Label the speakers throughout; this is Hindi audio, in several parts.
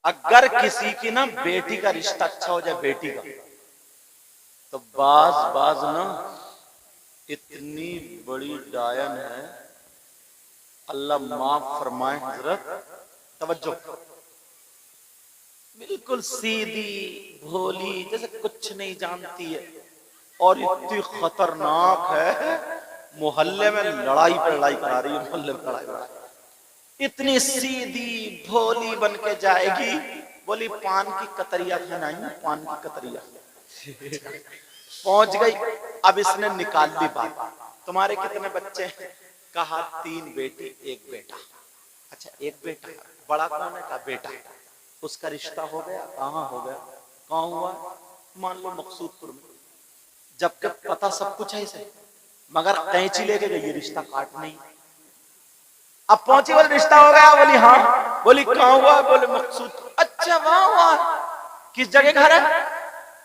Speaker 1: अगर किसी की ना बेटी का रिश्ता अच्छा हो जाए, बेटी का, तो बाज ना इतनी बड़ी डायन है, अल्लाह माफ फरमाए हजरत, तवज्जो, बिल्कुल सीधी भोली, जैसे कुछ नहीं जानती है, और इतनी खतरनाक है, मोहल्ले में लड़ाई पे लड़ाई करा रही है, मोहल्ले में लड़ाई करा, इतनी सीधी भोली बन के जाएगी। बोली पान की कतरिया खानाई, पान की कतरिया। पहुंच गई। अब इसने निकाल ली बात, तुम्हारे कितने बच्चे हैं? कहा 3 बेटी 1 बेटा। अच्छा 1 बेटा, बड़ा कौन है? का बेटा। उसका रिश्ता हो गया? कहाँ हो गया? कहाँ हुआ? मान लो मकसूदपुर में। जबकि पता सब कुछ है इसे, मगर कैंची लेके गई, रिश्ता काट नहीं। अब पहुंची, बोले रिश्ता हो गया? बोली हाँ। बोली कहाँ हुआ? बोले मकसूद। अच्छा वहां हुआ, किस जगह घर है?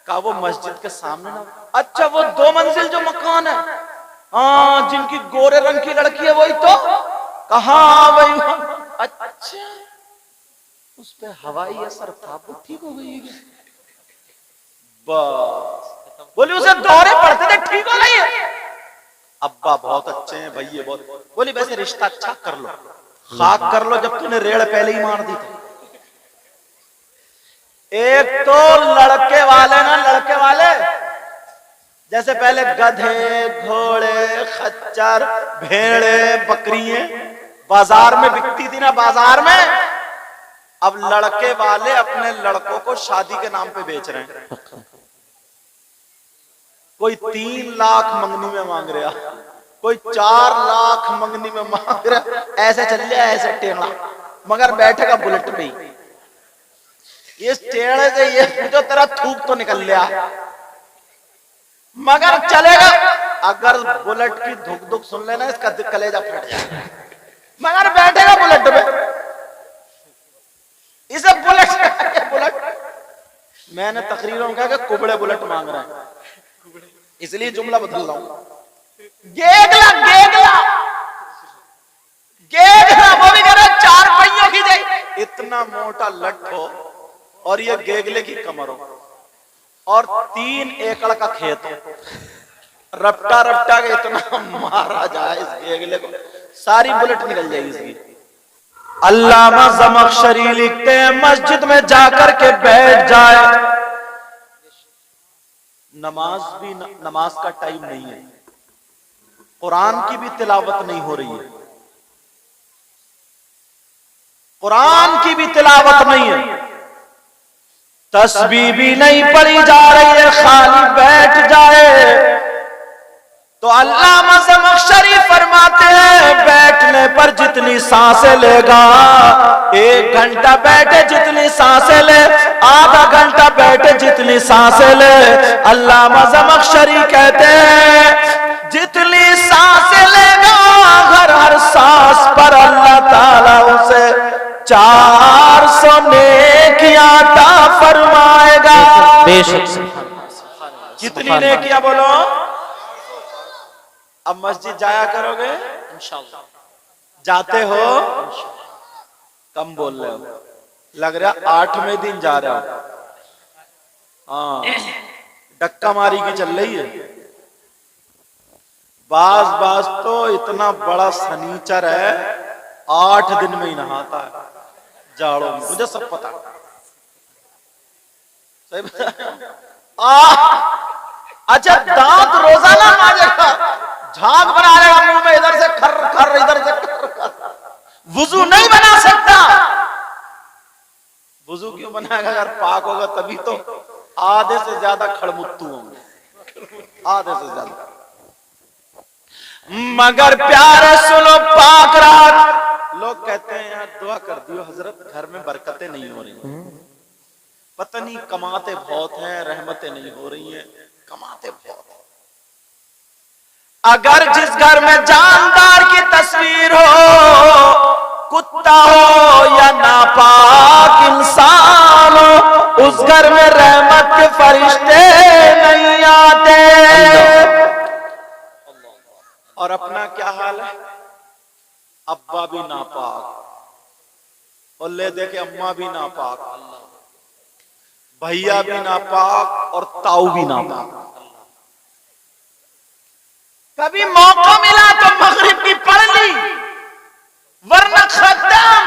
Speaker 1: कहा वो मस्जिद के सामने ना। अच्छा वो 2 मंजिल जो मकान है, हाँ जिनकी गोरे रंग की लड़की है वही तो? कहा वही। अच्छा उस पे हवाई असर था, वो ठीक हो गई। बस बोली उसे दौरे पड़ते थे, ठीक हो गई। अब्बा बहुत अच्छे हैं, भैया बहुत। बोली वैसे रिश्ता अच्छा कर लो, खाक कर लो, जब तूने रेड़ पहले ही मार दी थी। एक तो लड़के वाले ना, लड़के वाले जैसे पहले गधे घोड़े खच्चर भेड़े बकरियां बाजार में बिकती थी ना, बाजार में, अब लड़के वाले अपने लड़कों को शादी के नाम पे बेच रहे हैं। कोई 3 लाख मंगनी में मांग रहा, कोई 4 लाख मंगनी में मांग रहा, ऐसे चल लिया ऐसे टेढ़ा, मगर बैठेगा बुलेट पे ही। ये टेढ़े से ये जो तेरा थूक तो निकल लिया, मगर चलेगा। अगर बुलेट की धुक धुक सुन लेना, इसका कलेजा फट जाएगा, मगर बैठेगा बुलेट पे। इसे बुलेट मैंने तकरीरों में कहा कि कुबड़े बुलेट मांग रहे हैं, इसलिए जुमला बदल रहा हूं। गेगला गेगला गेगला, वो भी कह रहा 4 पहियों की जाए, इतना मोटा लट हो और ये गेगले की कमर हो और 3 एकड़ का खेत हो, रपटा रपटा के इतना मारा जाए इस गेगले को, सारी बुलेट निकल जाएगी इसकी। अल्लामा ज़मख़शरी लिखते हैं मस्जिद में जाकर के बैठ जाए, नमाज का टाइम नहीं है, कुरान की भी तिलावत नहीं हो रही है, कुरान की भी तिलावत नहीं है, तस्बीह भी नहीं पढ़ी जा रही है, खाली बैठ जाए तो अल्लामा ज़मख़शरी फरमाते हैं बैठने पर जितनी सांसें लेगा, 1 घंटा बैठे जितनी सांसें ले, आधा घंटा बैठे जितनी सांसें ले, अल्लामा ज़मख़शरी कहते हैं जितनी सांसें लेगा, हर सांस पर अल्लाह ताला उसे 400 नेकियां अता फरमाएगा। कितनी नेकियां बोलो? अब मस्जिद जाया करोगे इंशाअल्लाह? जाते हो? कम बोल रहे हो, लग रहा 8वें दिन जा रहे हो। हाँ डक्का मारी की चल रही है। बाज तो इतना बड़ा सनीचर है, 8 दिन में ही नहाता है जाड़ों में, मुझे सब पता। सही बता। अच्छा दांत रोजाना मांजेगा, झाग बना लेगा मुंह में, इधर से खर खर, इधर से खर खर, वुजू नहीं बना सकता। वुजू क्यों बनाएगा? अगर पाक होगा तभी तो। आधे से ज्यादा खड़मुत्तू होंगे, आधे से ज्यादा। मगर प्यारे सुनो, पाक रात लोग कहते हैं यार दुआ कर दियो हजरत, घर में बरकतें नहीं हो रही, पता नहीं कमाते बहुत हैं, रहमतें नहीं हो रही हैं, कमाते बहुत। अगर जिस घर में जानदार की तस्वीर हो, कुत्ता हो या नापाक इंसान हो, उस घर में रहमत के फरिश्ते नहीं आते। और अपना क्या हाल है? अब्बा भी नापाक और ले दे के अम्मा भी नापाक, भैया भी नापाक और ताऊ भी नापाक। कभी मौका मिला तो मगरिब की पढ़ ली, वरना खत्म।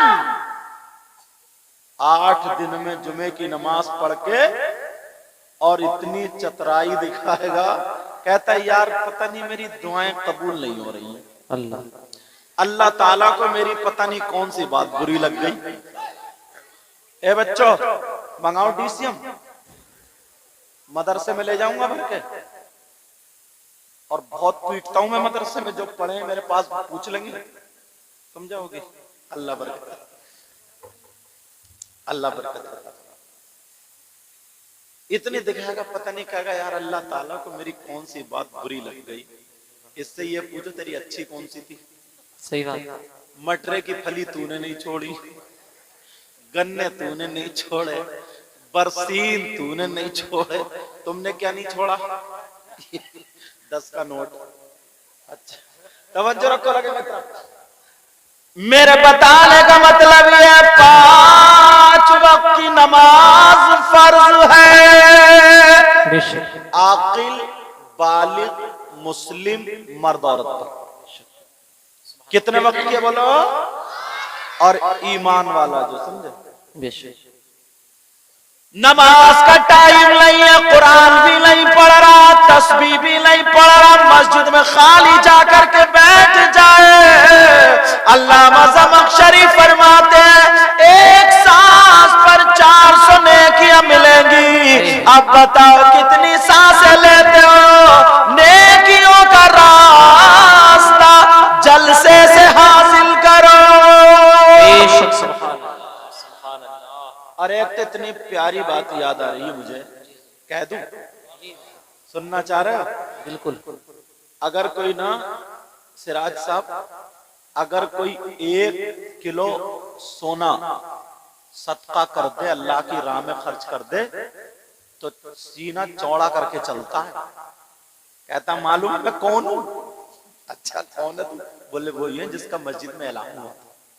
Speaker 1: 8 दिन में जुमे की नमाज पढ़ के और इतनी चतुराई दिखाएगा, कहता है यार पता नहीं मेरी दुआएं कबूल नहीं हो रही हैं। अल्लाह ताला को मेरी पता नहीं कौन सी बात बुरी लग गई। ए बच्चों मंगाओ डीसीएम, मदरसे में ले जाऊंगा भर के, और बहुत पीटता हूं मैं मदरसे में, जो पढ़े हैं मेरे पास पूछ लेंगे, समझाओगे? अल्लाह बरकत, अल्लाह बरकत। इतनी दिखाएगा, पता नहीं कहेगा यार अल्लाह ताला को मेरी कौन सी बात बुरी लग गई। इससे ये पूछो तेरी अच्छी कौन सी थी?
Speaker 2: सही बात।
Speaker 1: मटरे की फली तूने नहीं छोड़ी, गन्ने तूने नहीं छोड़े, बरसीन तूने नहीं छोड़े, तुमने क्या नहीं छोड़ा? 10 का नोट। अच्छा तवज्जो रखो, लगे मेरे बताने का मतलब ये 5 वक्त की नमाज फर्ज है आकिल बालिग मुस्लिम मर्द औरत पर। कितने वक्त की बोलो? और ईमान वाला जो समझे। नमाज का टाइम नहीं है, कुरान भी नहीं पढ़ रहा, तस्बीह भी नहीं पढ़ रहा, मस्जिद में खाली जाकर के बैठ जाए। अल्लामा ज़मख़शरी फरमाते हैं एक सांस पर 400 नेकियां मिलेंगी। अब बताओ कितनी सांसें लेते हो? नेकियों का रास्ता जलसे से हासिल करो। और एक तो इतनी प्यारी बात याद आ रही है मुझे, कह दूं? सुनना चाह रहे हो?
Speaker 2: बिल्कुल।
Speaker 1: अगर कोई ना सिराज साहब, अगर कोई 1 किलो सोना सदका कर दे, अल्लाह की राह में खर्च कर दे, तो सीना चौड़ा करके चलता है। कहता मालूम है मैं कौन हूं? अच्छा कौन है तू? बोले वही है जिसका मस्जिद में ऐलान हुआ।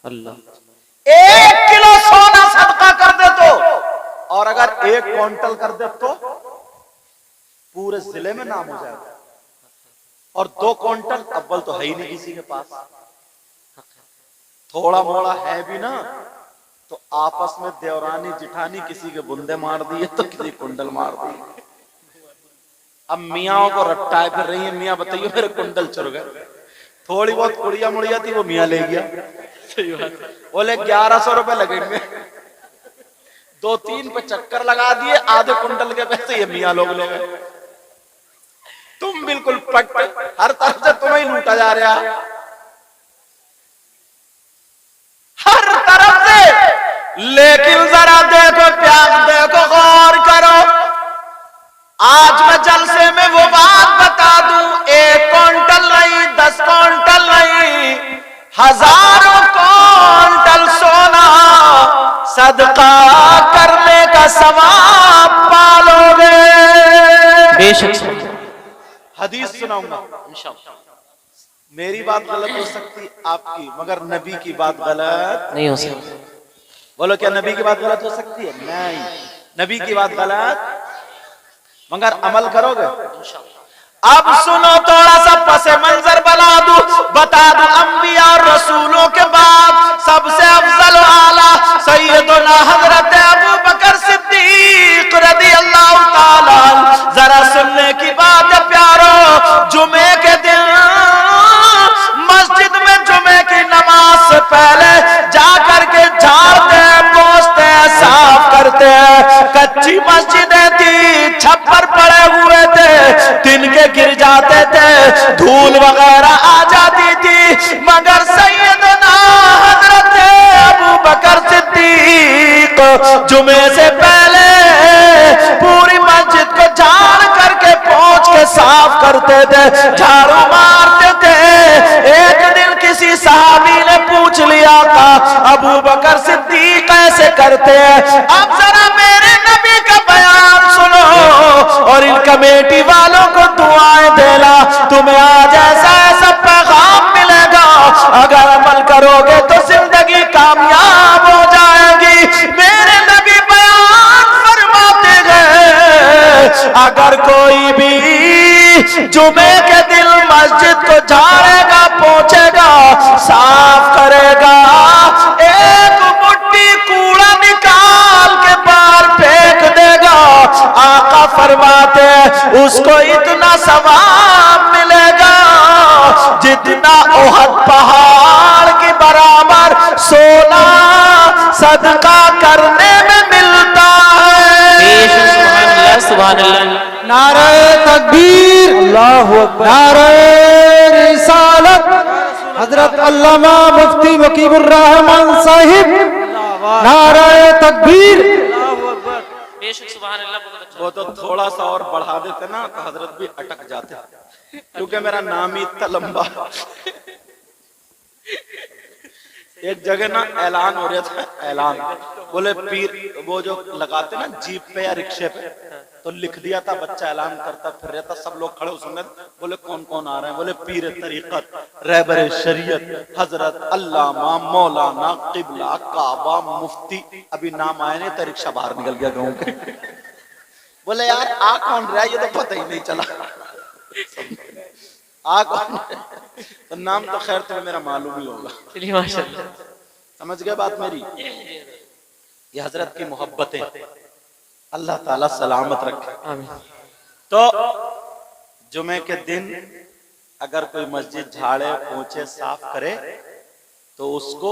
Speaker 1: अल्लाह 1 किलो सोना सदका कर दे तो, और अगर 1 क्विंटल कर दे तो पूरे जिले में नाम हो जाएगा। और 2 क्विंटल अव्वल तो है ही नहीं किसी के पास, थोड़ा मोड़ा है भी ना, तो आपस में देवरानी जिठानी किसी के बुंदे मार दिए तो किसी कुंडल मार दिए। अब मियाँ को रट्टाए फिर रही है, मियाँ बताइए मेरे कुंडल चुर गए। थोड़ी बहुत कुड़िया मुड़िया थी वो मियाँ ले गया। बोले 1100 रुपए लगेंगे, 2-3 पे चक्कर लगा दिए, आधे कुंटल के पैसे ये मियाँ लोग ले गए। तुम बिल्कुल पट, हर तरफ से तुम्हें लूटा जा रहा, हर तरफ से। लेकिन जरा देखो, प्यार देखो, गौर करो। आज मैं जलसे में वो बात बता दूं, 1 क्विंटल नहीं, 10 क्विंटल नहीं, हजारों क्विंटल सोना सदका करने का सवाब पालोगे। बेशक हदीस सुनाऊंगा इंशाअल्लाह। मेरी बात गलत हो सकती आपकी, मगर नबी की बात गलत
Speaker 2: नहीं हो सकती।
Speaker 1: बोलो क्या नबी की बात गलत हो सकती है? नहीं, नबी की बात गलत, मगर अमल करोगे इंशाअल्लाह। अब सुनो थोड़ा सा पसे मंजर बता दूं अंबिया और रसूलों के बाद सबसे अफजल आला सैयदना हजरत अबू बकर सिद्दीक रज़ियल्लाहु ताला। जरा सुनने की बात है प्यारो, जुमे के दिन मस्जिद में जुमे की नमाज से पहले जाकर के झाड़ते, पोंछते, साफ करते। कच्ची मस्जिदें थी, छप्पर पड़े हुए थे, तिनके गिर जाते थे, धूल वगैरह आ जाती थी, मगर सैयदना हजरत अबू बकर सिद्दीक जुमे से पहले पूरी मस्जिद को झाड़ करके पोंछ के साफ करते थे, झाड़ू मारते थे। एक दिन किसी सहाबी ने पूछ लिया था अबू बकर सिद्दीक कैसे करते हैं? अब जरा मेरे नबी का बयान सुनो और इन कमेटी वालों को दुआएं देना, तुम्हें आज ऐसा ऐसा पैगाम मिलेगा, अगर अमल करोगे तो जिंदगी कामयाब हो जाएगी। मेरे नबी बयान फरमाते जुमे के दिन मस्जिद को झाड़ेगा, पोंछेगा, साफ करेगा, एक मुट्ठी कूड़ा निकाल के बाहर फेंक देगा, आका फरमाते उसको इतना सवाब मिलेगा जितना उहद पहाड़ के बराबर सोना सदका करने में मिलता है।
Speaker 2: सुभान अल्लाह।
Speaker 3: नारे तकबीर, अल्लाहु अकबर, नारे रिसालत, हजरत अल्लामा मुफ्ती मुकीबुर रहमान साहिब, नारे तकबीर,
Speaker 2: बेशक सुभान अल्लाह। बहुत अच्छा।
Speaker 1: वो तो थोड़ा सा और बढ़ा देते ना तो हजरत भी अटक जाते, क्योंकि मेरा नाम ही इतना लंबा। एक जगह ना ऐलान हो रहा था, ऐलान बोले पीर, वो जो लगाते ना जीप पे या रिक्शे पे, तो लिख दिया था, बच्चा ऐलान करता फिर रहता, सब लोग खड़े सुनने, बोले कौन कौन आ रहे हैं, बोले पीर तरीकत, रहबर शरीयत, हजरत अल्लामा मौलाना किबला काबा मुफ्ती। अभी नाम आए नहीं तो रिक्शा बाहर निकल गया गाँव के। बोले यार आ कौन रहा है, ये तो पता ही नहीं चला आ कौन, तो नाम तो खैर तुम्हें मेरा मालूम ही होगा।
Speaker 2: चलिए माशाअल्लाह,
Speaker 1: समझ गए बात मेरी। ये हजरत की मोहब्बतें अल्लाह ताला सलामत रखे।
Speaker 2: आमीन।
Speaker 1: तो जुमे के दिन अगर कोई मस्जिद झाड़े, पोंछे, साफ करे तो उसको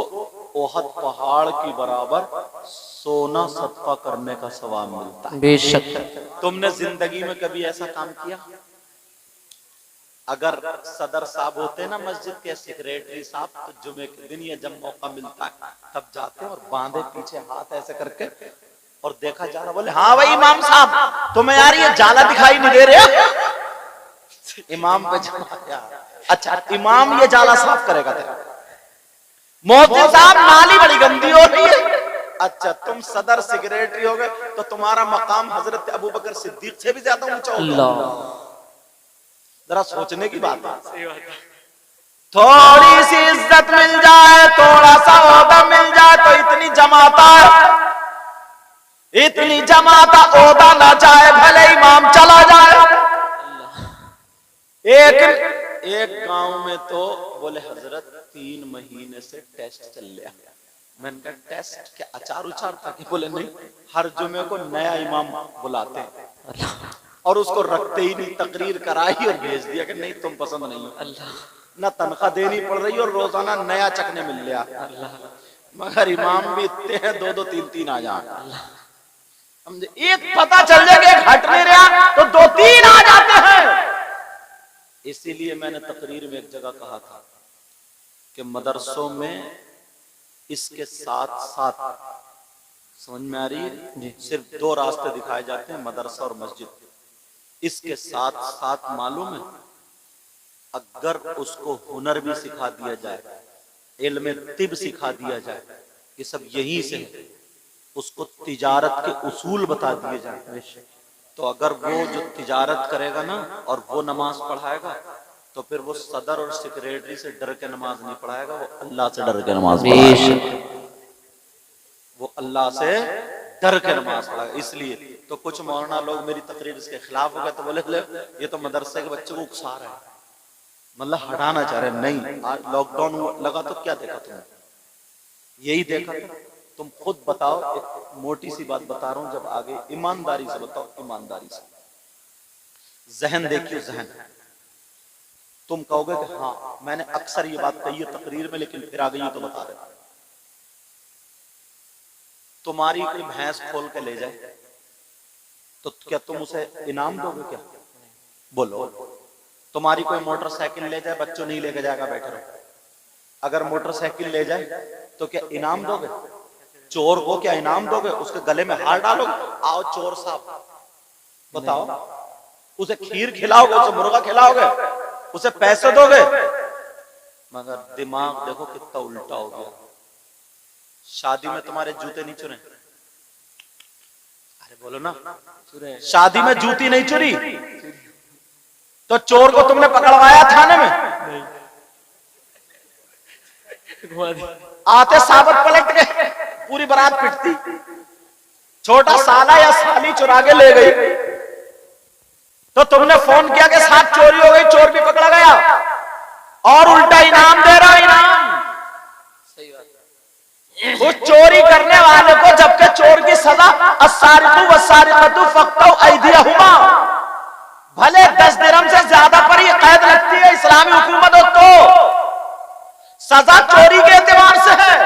Speaker 1: ओहद पहाड़ की बराबर सोना सदका करने का सवाब मिलता है।
Speaker 2: बेशक।
Speaker 1: तुमने जिंदगी में कभी ऐसा काम किया? अगर सदर साहब होते ना मस्जिद के, सेक्रेटरी साहब, तो जुमे के दिन ये जब मौका मिलता है तब जाते और बांधे पीछे हाथ ऐसे करके और देखा जा रहा, बोले हाँ भाई इमाम साहब तुम्हें यार ये जाला दिखाई नहीं दे रहे? इमाम पे अच्छा इमाम ये जाला साफ करेगा तेरा। मोहद्दिन साहब नाली बड़ी गंदी हो रही है। अच्छा तुम सदर सेक्रेटरी हो गए तो तुम्हारा मकाम हजरत अबू बकर सिद्दीक से भी ज्यादा ऊंचा होगा। जरा सोचने की बात है। थोड़ी सी इज्जत मिल जाए, थोड़ा सा ओहदा मिल जाए तो इतनी जमाता ओहदा ना जाए, भले इमाम चला जाए। एक गांव में तो बोले हजरत 3 महीने से टेस्ट चल रहा। मैंने कहा टेस्ट क्या अचार उचार था? कि बोले नहीं, हर जुमे को नया इमाम बुलाते हैं और उसको रखते ही नहीं, तकरीर कराई और भेज दिया कि नहीं तुम पसंद नहीं हो। न तनख्वाह देनी पड़ रही और रोजाना नया चखने मिल गया। मगर इमाम भी इतने हैं 2-2 3-3 आ जाए। समझे? एक पता चल जाए कि हट नहीं रहा तो 2-3 आ जाते हैं। इसीलिए मैंने तकरीर में एक जगह कहा था कि मदरसों में इसके साथ साथ, समझ में आ रही है, सिर्फ 2 रास्ते दिखाए जाते हैं, मदरसा और मस्जिद। इसके साथ साथ मालूम है अगर उसको हुनर भी सिखा दिया जाए, इल्म तिब सिखा दिया जाए, ये सब यहीं से है, उसको तिजारत के उसूल बता दिए जाए, तो अगर वो जो तिजारत करेगा ना और वो नमाज पढ़ाएगा तो फिर वो सदर और सेक्रेटरी से डर के नमाज नहीं पढ़ाएगा, वो अल्लाह से डर के नमाज पढ़ाएगा। वो अल्लाह से डर के नमाज पढ़ाएगा। इसलिए तो कुछ मौलाना लोग मेरी तकरीर इसके खिलाफ हो गए तो बोले ये तो मदरसे के बच्चों को उकसा रहा है, मतलब हटाना चाह रहे। नहीं, आज लॉकडाउन लगा तो क्या देखा तुमने? यही देखा था। तुम खुद बताओ, एक मोटी सी बात बता रहा हूं, जब आगे ईमानदारी से बताओ, ईमानदारी से जहन देखिए, जहन तुम कहोगे कि हाँ मैंने अक्सर ये बात कही है तकरीर में, लेकिन फिर आगे ये तो बता रहे। तुम्हारी कोई भैंस खोल के ले जाए तो क्या तुम उसे इनाम दोगे? क्या बोलो। तुम्हारी कोई मोटरसाइकिल ले जाए, बच्चों नहीं लेके जाएगा, बैठे रहो। अगर मोटरसाइकिल ले जाए तो क्या इनाम दोगे? चोर को क्या इनाम दोगे? उसके गले में हार डालोगे, आओ चोर साहब, बताओ। उसे खीर खिलाओगे, उसे मुर्गा खिलाओगे, उसे पैसे दोगे? मगर दिमाग देखो कितना उल्टा हो गया। शादी में तुम्हारे जूते नहीं चुरे? अरे बोलो ना, शादी में जूती नहीं चुरी तो चोर को तुमने पकड़वाया थाने में? आते साबत पलट के पूरी बारात पिटती। छोटा साला या साली चुरा के ले गई तो तो तुमने फोन किया कि साथ चोरी हो गई, चोर भी पकड़ा गया और उल्टा इनाम दे रहा इनाम।
Speaker 2: सही बात।
Speaker 1: उस चोरी करने वाले को जबकि चोर की सजा अस्सारिकु वस्सारिकतु फक्तौ ऐदियहुमा, भले 10 दिरहम से ज्यादा पर ही कैद लगती है इस्लामी हुकूमत हो तो सजा चोरी के एतबार से है,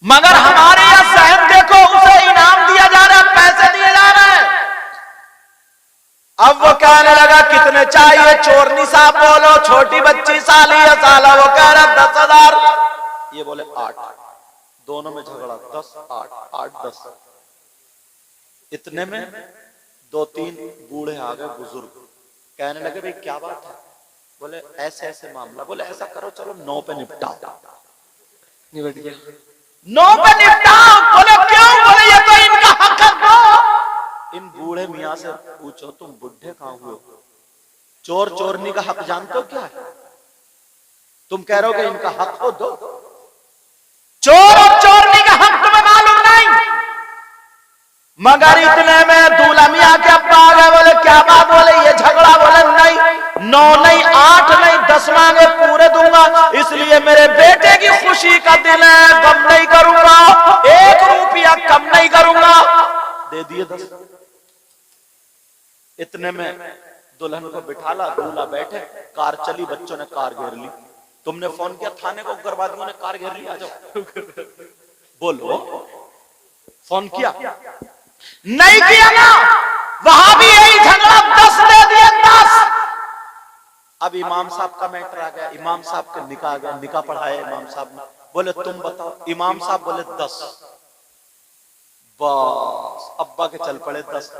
Speaker 1: मगर हमारे यहां सहन देखो, उसे इनाम दिया जा रहा है, पैसे दिए जा रहे हैं। अब वो कहने लगा कितने चाहिए, चोरनी साहब बोलो, छोटी बच्ची साली या साला, वो कह रहा 10,000, ये बोले 8, दोनों में झगड़ा, 10 8 8 10। इतने में 2-3 बूढ़े आ गए बुजुर्ग, कहने लगे भाई क्या बात है, बोले ऐसे ऐसे मामला, बोले ऐसा करो चलो 9 पे निपटाओ, 9 पे निपटाओ। बोले क्यों, बोले ये तो इनका हक है दो। इन बूढ़े मियाँ से पूछो तुम बुढ़े कहां हुए हो, चोर चोरनी का हक जानते हो क्या है, तुम कह रहे हो कि इनका हक हो दो, चोर और चोरनी का हक तुम्हें मालूम नहीं। मगर इतने में दूल्हा मियाँ के अब्बा आ गए, बोले क्या बात, बोले ये झगड़ा, बोले नहीं 9 नहीं 8 नहीं 10 मांगे पूरे दूंगा, इसलिए मेरे बेटे की खुशी का दिन है, कम नहीं करूंगा, 1 रुपया कम नहीं करूंगा, दे दिए 10। इतने में दुल्हन को बिठाला, दूल्हा बैठे, कार चली, बच्चों ने कार घेर ली। तुमने फोन किया थाने को, उग्रवादियों ने कार घेर ली, आ जाओ, बोलो फोन किया नहीं किया ना, वहां भी यही झगड़ा, 10 दे दिए 10। अब इमाम साहब का मैटर आ गया, इमाम साहब के निकाह गया, निकाह पढ़ाया इमाम साहब ने, बोले तुम बताओ, इमाम साहब बोले 10, बस अब्बा के चल पड़े 10।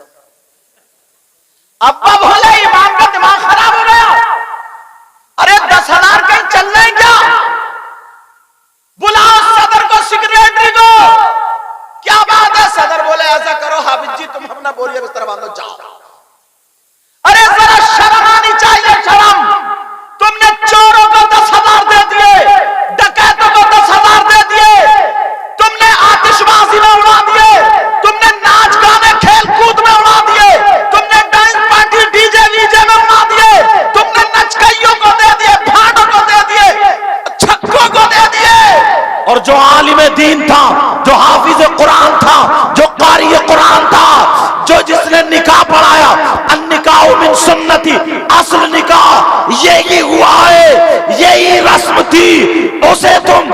Speaker 1: अब्बा बोले इमाम का दिमाग खराब हो गया, अरे 10,000 कहीं चल रहे क्या, बुलाओ सदर को, सेक्रेटरी को, क्या बात है। सदर बोले ऐसा करो हाफिज जी तुम अपना बोरिया बिस्तर बांधो जाओ। अरे जरा शर्म आनी चाहिए, शर्म, तुमने चोरों को 10,000 दे दिए, डकैतों को 10,000 दे दिए, तुमने आतिशबाजी में उड़ा दिए, तुमने नाच गाने खेल कूद में उड़ा दिए, तुमने डांस पार्टी डीजे वीजे में उड़ा दिए, तुमने नचकइयों को दे दिए, भाड़ों को दे दिए, छक्कों को दे दिए, और जो आलिम दीन था, जो हाफिज कुरान था, जो कारी कुरान था, जो जिसने निकाह पढ़ाया, अन्निकाह मिन सुन्नती, असल निकाह यही हुआ है, यही रस्म थी, उसे तुम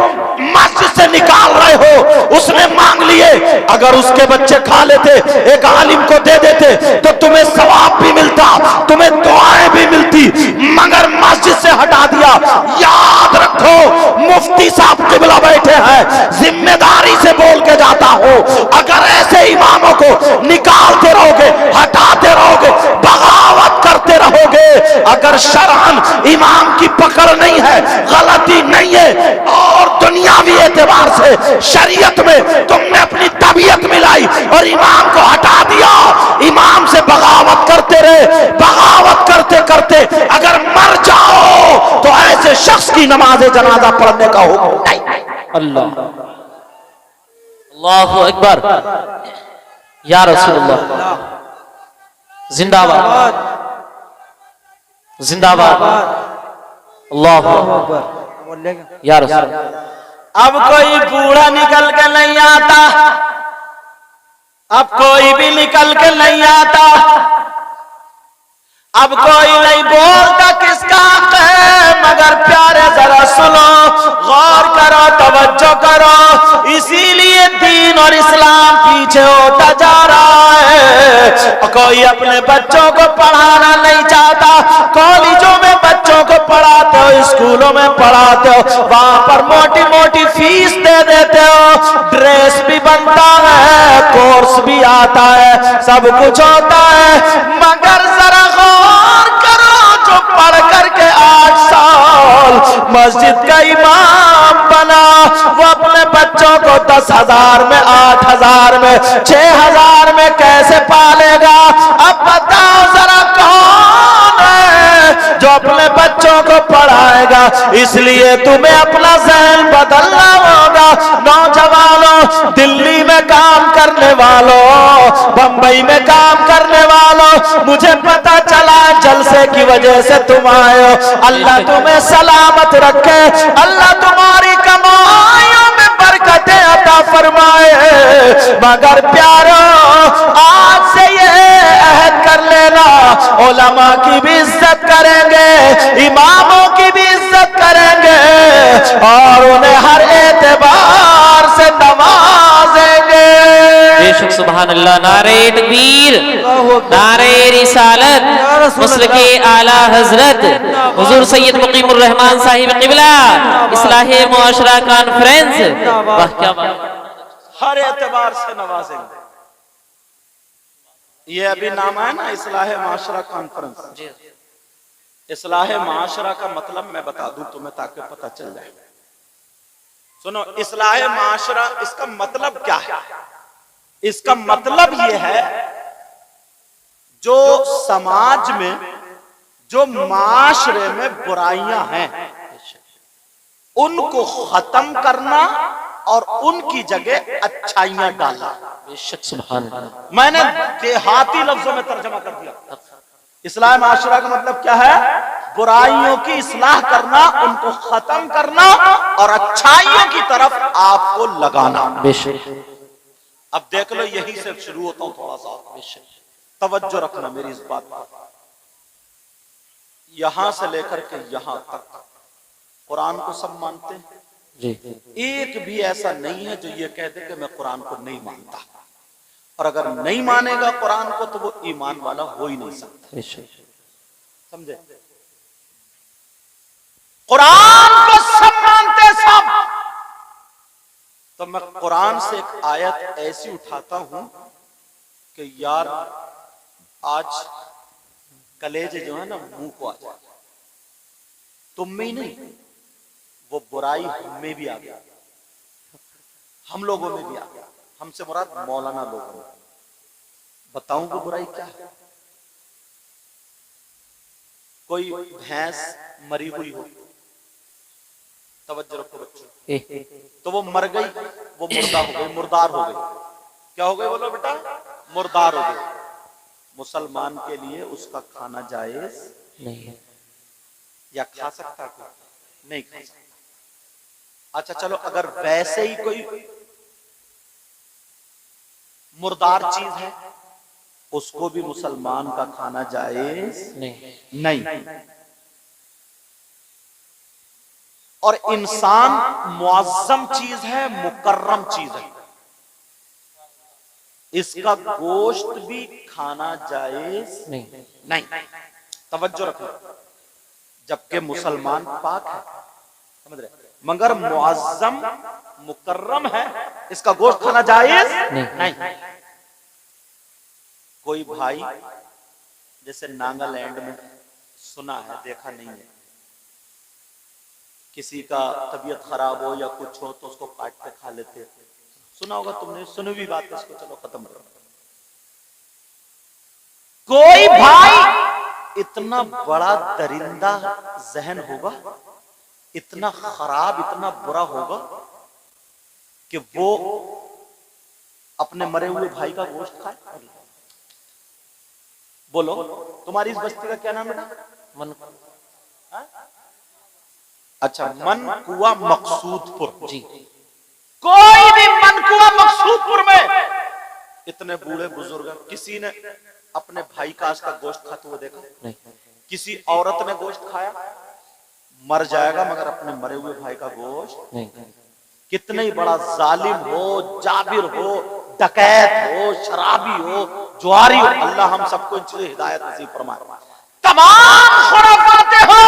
Speaker 1: मस्जिद से निकाल रहे हो, उसने मांग लिए, अगर उसके बच्चे खा लेते, एक आलिम को दे देते तो तुम्हें सवाब भी मिलता, तुम्हें दुआएं भी मिलती, मगर मस्जिद से हटा दिया। याद रखो मुफ्ती साहब किबला बैठे हैं, जिम्मेदारी से बोल के जाता हूं, अगर ऐसे इमामों को निकालते रहोगे, हटाते रहोगे, बगावत करते रहोगे, अगर शरअन इमाम की पकड़ नहीं है, गलती नहीं है, और दुनियावी एतबार से शरीयत में तुमने अपनी तबीयत मिलाई और इमाम को हटा दिया, इमाम से बगावत करते रहे, बगावत करते करते अगर मर जाओ तो ऐसे शख्स की नमाज जनाजा पढ़ने का हुक्म नहीं।
Speaker 2: अल्लाह अल्लाहु अकबर, या रसूलुल्लाह, जिंदाबाद जिंदाबाद, अल्लाहु अकबर, या रसूल।
Speaker 1: अब कोई बूढ़ा निकल के नहीं आता, अब कोई भी निकल के नहीं आता, अब कोई नहीं बोलता किसका हक है, मगर प्यारे जरा सुनो, गौर करो, तवज्जो करो, इसीलिए दीन और इस्लाम पीछे होता जा रहा है। कोई अपने बच्चों को पढ़ाना नहीं चाहता, कॉलेजों में बच्चों को पढ़ाते हो, स्कूलों में पढ़ाते हो, वहां पर मोटी मोटी फीस दे देते हो, ड्रेस भी बनता है, कोर्स भी आता है, सब कुछ होता है, मगर जरा गौर करो, जो पढ़ करके 8 साल मस्जिद का इमाम बना, वो अपने बच्चों को 10,000 में, 8,000 में, 6,000 में कैसे पालेगा। अब बताओ जरा कौन है जो अपने बच्चों को पढ़ाएगा। इसलिए तुम्हें अपना ज़हन बदलना होगा। नौजवानों, दिल्ली में काम करने वालों, बंबई में काम करने वालों, मुझे पता चला जलसे की वजह से तुम आए हो। अल्लाह तुम्हें सलामत रखे, अल्लाह तुम्हारी कमाइयों में बरकतें अता फरमाए। मगर प्यारो, आज से ये अहद कर लेना, उलमा की भी इज्जत करेंगे, इमामों की भी इज्जत करेंगे और उन्हें हर एतबार से नवाजेंगे।
Speaker 2: बेशक सुभान अल्लाह। नारे तकबीर, नारे रिसालत, मुसलके आला हजरत हुजूर सैयद मुकीमुर रहमान साहिब क़िबला इस्लाहे मुआशरा कॉन्फ्रेंस। वाह क्या बात,
Speaker 1: हर एतबार से नवाजेंगे। ये अभी नाम है ना इस्लाहे माशरा कॉन्फ्रेंस। इस्लाहे माशरा का मतलब मैं बता दूं तुम्हें ताकि पता चल जाए। सुनो, इस्लाहे माशरा इसका मतलब क्या है? इसका मतलब यह है जो समाज में, जो माशरे में बुराइयां हैं उनको खत्म करना और उनकी जगह अच्छाइयां डालना।
Speaker 2: बेशक सुभान अल्लाह।
Speaker 1: मैंने देहाती लफ्जों में तर्जमा कर दिया। इस्लाह माशरा का मतलब क्या है? बुराइयों की इस्लाह करना, उनको खत्म करना और अच्छाइयों की तरफ आपको लगाना।
Speaker 2: बेशक।
Speaker 1: अब देख लो, यही से शुरू होता हूं थोड़ा सा। बेशक तवज्जो रखना मेरी इस बात पर। यहां से लेकर के यहां तक कुरान को सब मानते हैं
Speaker 2: जी।
Speaker 1: एक भी ऐसा नहीं है जो ये कह दे कि मैं कुरान को नहीं मानता। और अगर नहीं मानेगा कुरान को तो वो ईमान वाला हो ही नहीं सकता। समझे? कुरान को सब मानते सब। तो मैं कुरान से एक आयत ऐसी उठाता हूं कि यार आज कलेजे जो है ना मुंह को आ जाए। तुम में ही नहीं, वो बुराई हम में भी आ गया, हम लोगों में भी आ गया। हमसे मुराद मौलाना लोगों में। बताऊं वो बुराई क्या है? कोई भैंस मरी हुई हो, तवज्जो रखो बच्चों, तो वो मर गई, वो मुर्दा हो गई, मुर्दार हो गई। क्या हो गई बोलो बेटा? मुर्दार हो गई। मुसलमान के लिए उसका खाना जायज
Speaker 2: नहीं है
Speaker 1: या खा सकता है? नहीं खा सकता। अच्छा चलो, अगर वैसे ही कोई मुर्दार चीज है उसको भी मुसलमान का खाना जायज नहीं। और इंसान मुअज्जम चीज है, मुकर्रम चीज है, इसका गोश्त भी खाना जायज नहीं। तवज्जो रखो, जबकि मुसलमान पाक है, समझ रहे? मगर मुअज्जम मुकर्रम है, इसका गोश्त खाना जायज नहीं। कोई भाई जैसे नागालैंड में, सुना है देखा नहीं है, किसी का तबीयत खराब हो या कुछ हो तो उसको काट के खा लेते हैं। सुना होगा तुमने, सुनी भी बात है, इसको चलो खत्म करो। कोई भाई इतना बड़ा दरिंदा जहन होगा, इतना खराब, इतना बुरा होगा कि वो अपने मरे हुए भाई का गोश्त खाए। बोलो, तुम्हारी इस बस्ती का क्या नाम है? मन। अच्छा, मनकुआ मकसूदपुर जी। कोई भी मनकुआ मकसूदपुर में इतने बूढ़े बुजुर्ग, किसी ने अपने भाई का आज का गोश्त खाते हुए देखा नहीं? किसी औरत ने गोश्त खाया? मर जाएगा मगर अपने मरे हुए भाई का गोश्त नहीं। कितने ही बड़ा जालिम हो, जाबिर हो, डकैत हो, शराबी हो, जुआरी हो, अल्लाह हम सबको इनसे हिदायत नसीब फरमाए। तमाम खुराफाते हो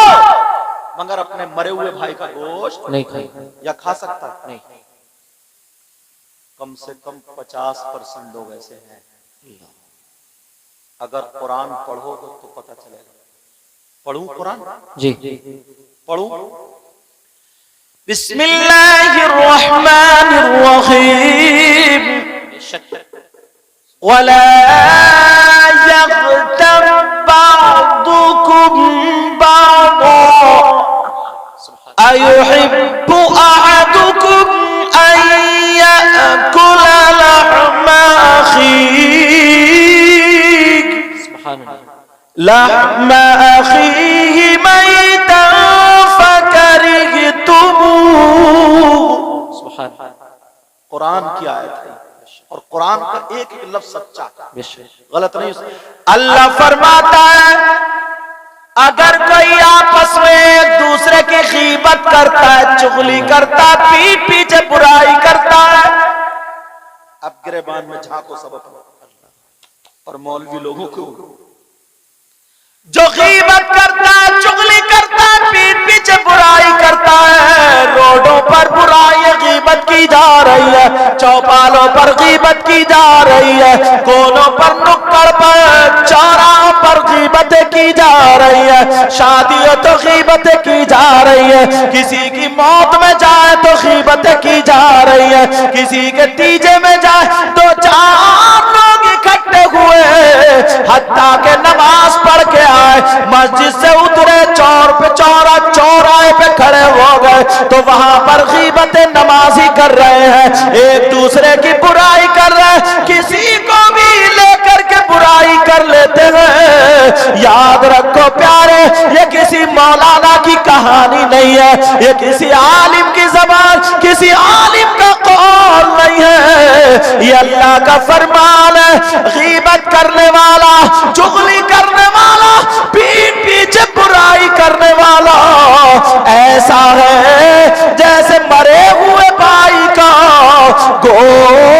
Speaker 1: मगर अपने मरे हुए भाई का गोश्त नहीं खाए या खा सकता नहीं। कम से कम 50% लोग ऐसे हैं। अगर कुरान पढ़ोगे तो पता चलेगा। पढ़ूं कुरान जी? पढ़ूं? बिस्मिल्लाहिर रहमानिर रहीम। वला यग़्तब बअदुकुम बअदा अयुहिब्बु अहदुकुम अन यअकुल लहमा अखीह लहम अखीहि मैतन फकरिहतुमूह। कुरान की आयत है और कुरान का एक एक लफ्ज सच्चा, गलत नहीं। अल्लाह फरमाता है अगर कोई आपस में एक दूसरे की गीबत करता है, चुगली करता है, पीठ पीछे बुराई करता है, अब गिरेबान में झांको सबक और मौलवी लोगों को जो गीबत करता है, चुगली करता है, पीठ पीछे बुराई करता है, रोडों पर बुराई गीबत की जा रही है, चौपालों पर गीबत की जा रही है, कोनों पर, नुक्कड़ पर, चौराहों पर गीबतें की जा रही है, शादियों तो गीबतें की जा रही है, किसी की मौत में जाए तो गीबतें की जा रही है, किसी के तीजे में जाए तो 4 लोग इकट्ठे हुए, हत्ता के नमाज पढ़ के आए, मस्जिद से उतरे, चौराहे पे खड़े हो गए तो वहां पर गीबतें नमाजी कर रहे हैं, एक दूसरे की बुराई कर रहे हैं, किसी को भी लेकर के बुराई कर लेते हैं। याद रखो प्यारे, ये किसी मौलाना की कहानी नहीं है, ये किसी आलिम की ज़बान, किसी आलिम का कौल नहीं है, ये अल्लाह का फरमान है। गीबत करने वाला, चुगली करने वाला, पीठ पीछे बुराई करने वाला ऐसा है जैसे मरे हुए भाई का गोश्त